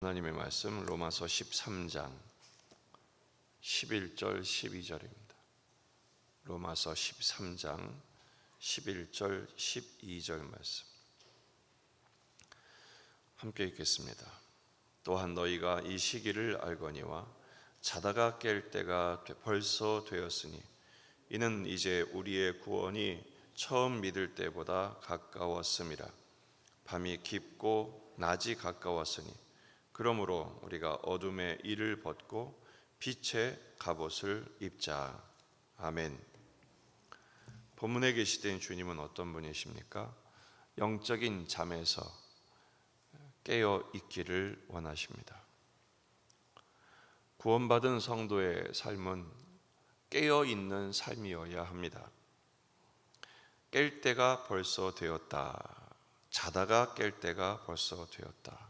하나님의 말씀 로마서 13장 11절 12절입니다. 로마서 13장 11절 12절 말씀 함께 읽겠습니다. 또한 너희가 이 시기를 알거니와 자다가 깰 때가 벌써 되었으니 이는 이제 우리의 구원이 처음 믿을 때보다 가까웠음이라. 밤이 깊고 낮이 가까웠으니 그러므로 우리가 어둠의 일을 벗고 빛의 갑옷을 입자. 아멘. 본문에 계시된 주님은 어떤 분이십니까? 영적인 잠에서 깨어 있기를 원하십니다. 구원받은 성도의 삶은 깨어 있는 삶이어야 합니다. 깰 때가 벌써 되었다. 자다가 깰 때가 벌써 되었다.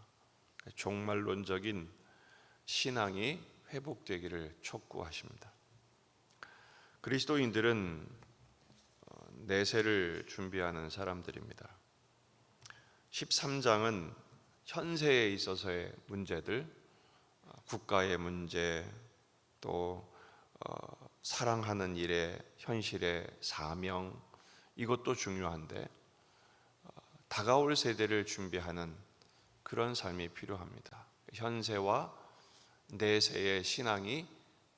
종말론적인 신앙이 회복되기를 촉구하십니다. 그리스도인들은 내세를 준비하는 사람들입니다. 13장은 현세에 있어서의 문제들, 국가의 문제, 또 사랑하는 일의 현실의 사명, 이것도 중요한데 다가올 세대를 준비하는 그런 삶이 필요합니다. 현세와 내세의 신앙이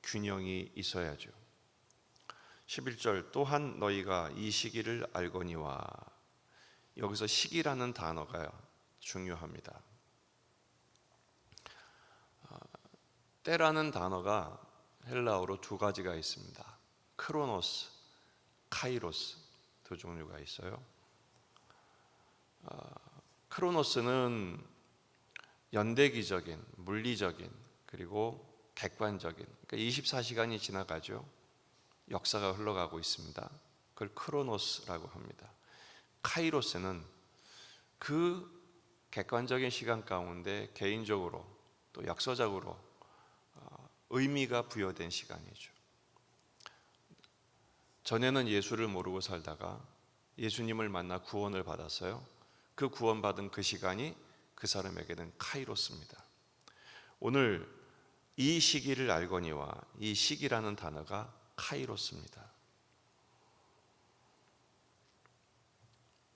균형이 있어야죠. 11절 또한 너희가 이 시기를 알거니와, 여기서 시기라는 단어가 중요합니다. 때라는 단어가 헬라어로 두 가지가 있습니다. 크로노스, 카이로스 두 종류가 있어요. 크로노스는 연대기적인, 물리적인, 그리고 객관적인, 그러니까 24시간이 지나가죠. 역사가 흘러가고 있습니다. 그걸 크로노스라고 합니다. 카이로스는 그 객관적인 시간 가운데 개인적으로 또 역사적으로 의미가 부여된 시간이죠. 전에는 예수를 모르고 살다가 예수님을 만나 구원을 받았어요. 그 구원받은 그 시간이 그 사람에게는 카이로스입니다. 오늘 이 시기를 알거니와, 이 시기라는 단어가 카이로스입니다.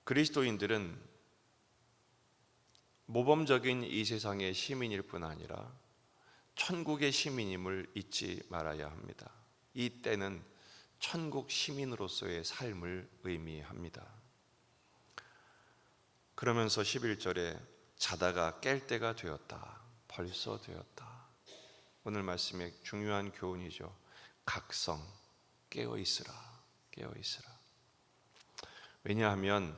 그리스도인들은 모범적인 이 세상의 시민일 뿐 아니라 천국의 시민임을 잊지 말아야 합니다. 이 때는 천국 시민으로서의 삶을 의미합니다. 그러면서 11절에 자다가 깰 때가 되었다. 벌써 되었다. 오늘 말씀의 중요한 교훈이죠. 각성, 깨어 있으라. 깨어 있으라. 왜냐하면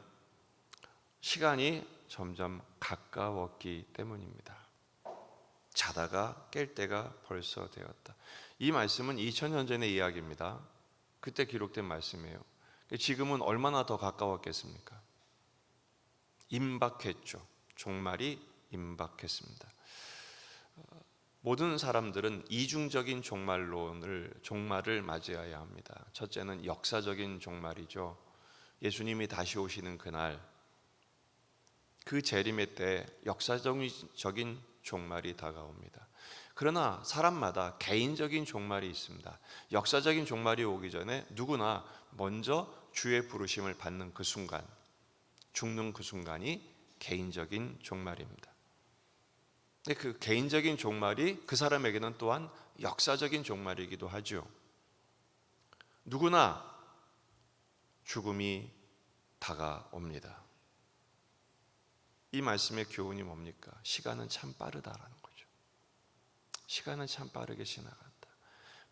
시간이 점점 가까웠기 때문입니다. 자다가 깰 때가 벌써 되었다. 이 말씀은 2000년 전의 이야기입니다. 그때 기록된 말씀이에요. 지금은 얼마나 더 가까웠겠습니까? 임박했죠. 종말이 임박했습니다. 모든 사람들은 이중적인 종말을 맞이해야 합니다. 첫째는 역사적인 종말이죠. 예수님이 다시 오시는 그날, 그 재림의 때 역사적인 종말이 다가옵니다. 그러나 사람마다 개인적인 종말이 있습니다. 역사적인 종말이 오기 전에 누구나 먼저 주의 부르심을 받는 그 순간, 죽는 그 순간이 개인적인 종말입니다. 근데 그 개인적인 종말이 그 사람에게는 또한 역사적인 종말이기도 하죠. 누구나 죽음이 다가옵니다. 이 말씀의 교훈이 뭡니까? 시간은 참 빠르다라는 거죠. 시간은 참 빠르게 지나간다.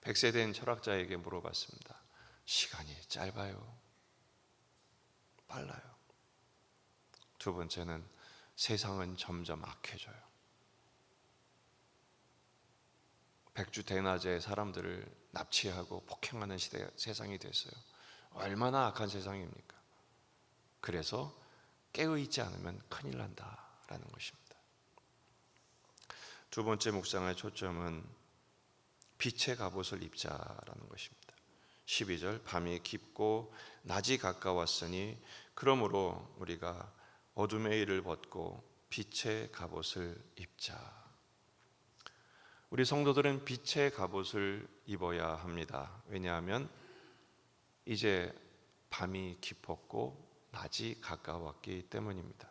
100세 된 철학자에게 물어봤습니다. 시간이 짧아요? 빨라요? 두 번째는 세상은 점점 악해져요. 백주대낮에 사람들을 납치하고 폭행하는 세상이 됐어요. 얼마나 악한 세상입니까? 그래서 깨어있지 않으면 큰일 난다라는 것입니다. 두 번째 묵상의 초점은 빛의 갑옷을 입자라는 것입니다. 12절 밤이 깊고 낮이 가까웠으니 그러므로 우리가 어둠의 일을 벗고 빛의 갑옷을 입자. 우리 성도들은 빛의 갑옷을 입어야 합니다. 왜냐하면 이제 밤이 깊었고 낮이 가까웠기 때문입니다.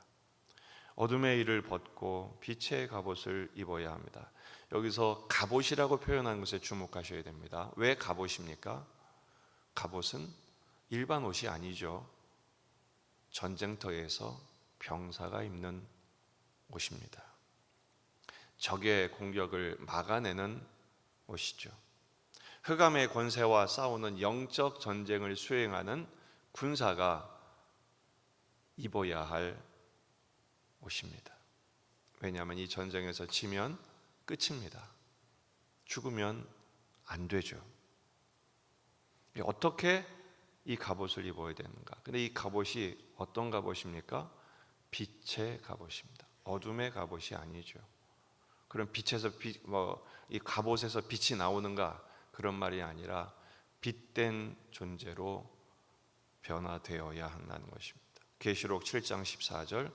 어둠의 일을 벗고 빛의 갑옷을 입어야 합니다. 여기서 갑옷이라고 표현한 것에 주목하셔야 됩니다. 왜 갑옷입니까? 갑옷은 일반 옷이 아니죠. 전쟁터에서 병사가 입는 옷입니다. 적의 공격을 막아내는 옷이죠. 흑암의 권세와 싸우는 영적 전쟁을 수행하는 군사가 입어야 할 옷입니다. 왜냐하면 이 전쟁에서 지면 끝입니다. 죽으면 안 되죠. 어떻게 이 갑옷을 입어야 되는가? 근데 이 갑옷이 어떤 갑옷입니까? 빛의 갑옷입니다. 어둠의 갑옷이 아니죠. 그럼 빛에서 이 갑옷에서 빛이 나오는가? 그런 말이 아니라 빛된 존재로 변화되어야 한다는 것입니다. 계시록 7장 14절,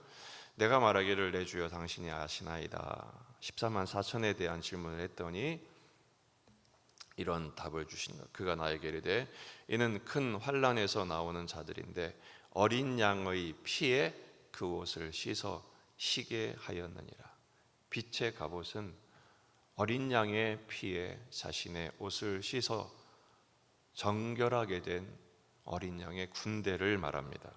내가 말하기를 내 주여 당신이 아시나이다. 14만 4천에 대한 질문을 했더니 이런 답을 주신 것. 그가 나에게 이르되 이는 큰 환란에서 나오는 자들인데 어린 양의 피에 그 옷을 씻어 시게 하였느니라. 빛의 갑옷은 어린 양의 피에 자신의 옷을 씻어 정결하게 된 어린 양의 군대를 말합니다.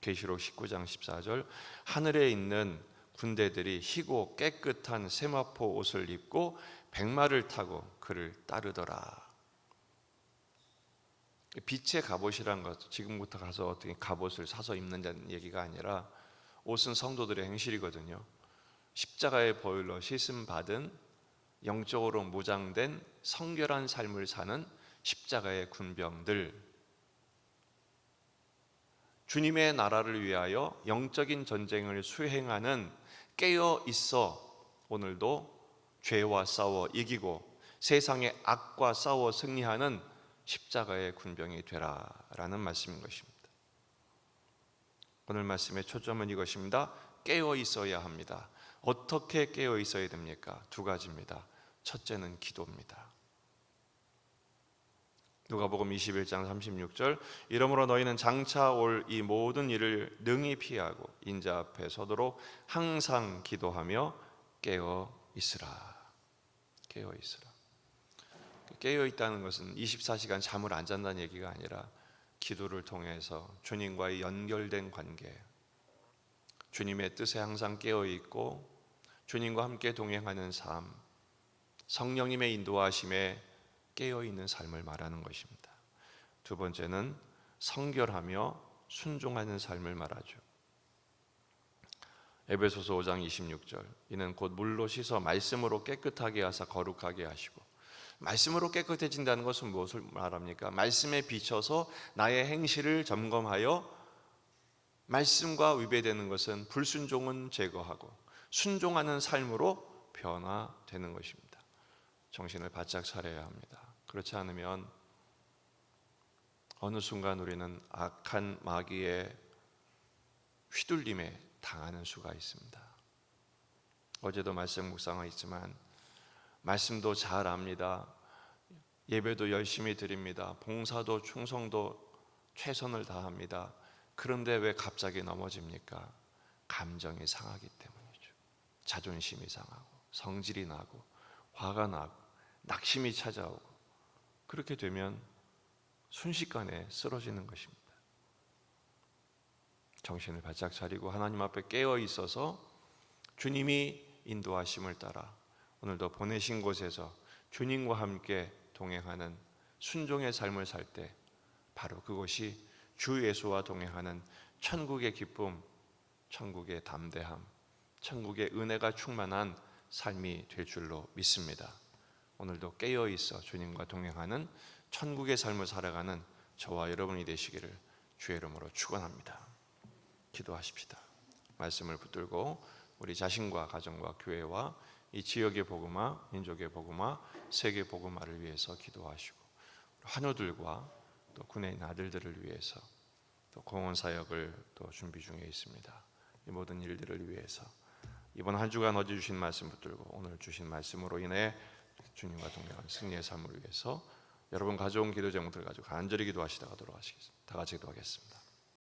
계시록 19장 14절, 하늘에 있는 군대들이 희고 깨끗한 세마포 옷을 입고 백마를 타고 그를 따르더라. 빛의 갑옷이란 것, 지금부터 가서 어떻게 갑옷을 사서 입는다는 얘기가 아니라 옷은 성도들의 행실이거든요. 십자가의 보혈로 씻음 받은 영적으로 무장된 성결한 삶을 사는 십자가의 군병들, 주님의 나라를 위하여 영적인 전쟁을 수행하는 깨어 있어 오늘도 죄와 싸워 이기고 세상의 악과 싸워 승리하는 십자가의 군병이 되라라는 말씀인 것입니다. 오늘 말씀의 초점은 이것입니다. 깨어 있어야 합니다. 어떻게 깨어 있어야 됩니까? 두 가지입니다. 첫째는 기도입니다. 누가복음 21장 36절, 이러므로 너희는 장차 올 이 모든 일을 능히 피하고 인자 앞에 서도록 항상 기도하며 깨어 있으라. 깨어 있으라. 깨어 있다는 것은 24시간 잠을 안 잔다는 얘기가 아니라 기도를 통해서 주님과의 연결된 관계, 주님의 뜻에 항상 깨어 있고 주님과 함께 동행하는 삶, 성령님의 인도하심에 깨어 있는 삶을 말하는 것입니다. 두 번째는 성결하며 순종하는 삶을 말하죠. 에베소서 5장 26절, 이는 곧 물로 씻어 말씀으로 깨끗하게 하사 거룩하게 하시고. 말씀으로 깨끗해진다는 것은 무엇을 말합니까? 말씀에 비춰서 나의 행실을 점검하여 말씀과 위배되는 것은 불순종은 제거하고 순종하는 삶으로 변화되는 것입니다. 정신을 바짝 차려야 합니다. 그렇지 않으면 어느 순간 우리는 악한 마귀의 휘둘림에 당하는 수가 있습니다. 어제도 말씀 묵상했지만 말씀도 잘 압니다. 예배도 열심히 드립니다. 봉사도 충성도 최선을 다합니다. 그런데 왜 갑자기 넘어집니까? 감정이 상하기 때문이죠. 자존심이 상하고 성질이 나고 화가 나고 낙심이 찾아오고, 그렇게 되면 순식간에 쓰러지는 것입니다. 정신을 바짝 차리고 하나님 앞에 깨어 있어서 주님이 인도하심을 따라 오늘도 보내신 곳에서 주님과 함께 동행하는 순종의 삶을 살 때 바로 그것이 주 예수와 동행하는 천국의 기쁨, 천국의 담대함, 천국의 은혜가 충만한 삶이 될 줄로 믿습니다. 오늘도 깨어 있어 주님과 동행하는 천국의 삶을 살아가는 저와 여러분이 되시기를 주의 이름으로 축원합니다. 기도하십시다. 말씀을 붙들고 우리 자신과 가정과 교회와 이 지역의 복음화, 민족의 복음화, 세계 복음화를 위해서 기도하시고, 환우들과 또 군의 아들들을 위해서, 또 공원 사역을 또 준비 중에 있습니다. 이 모든 일들을 위해서 이번 한 주간 어제 주신 말씀 붙들고 오늘 주신 말씀으로 인해 주님과 동행하는 승리의 삶을 위해서 여러분 가져온 기도 제목들 가지고 간절히 기도하시다가 돌아가시겠습니다. 다 같이 기도하겠습니다.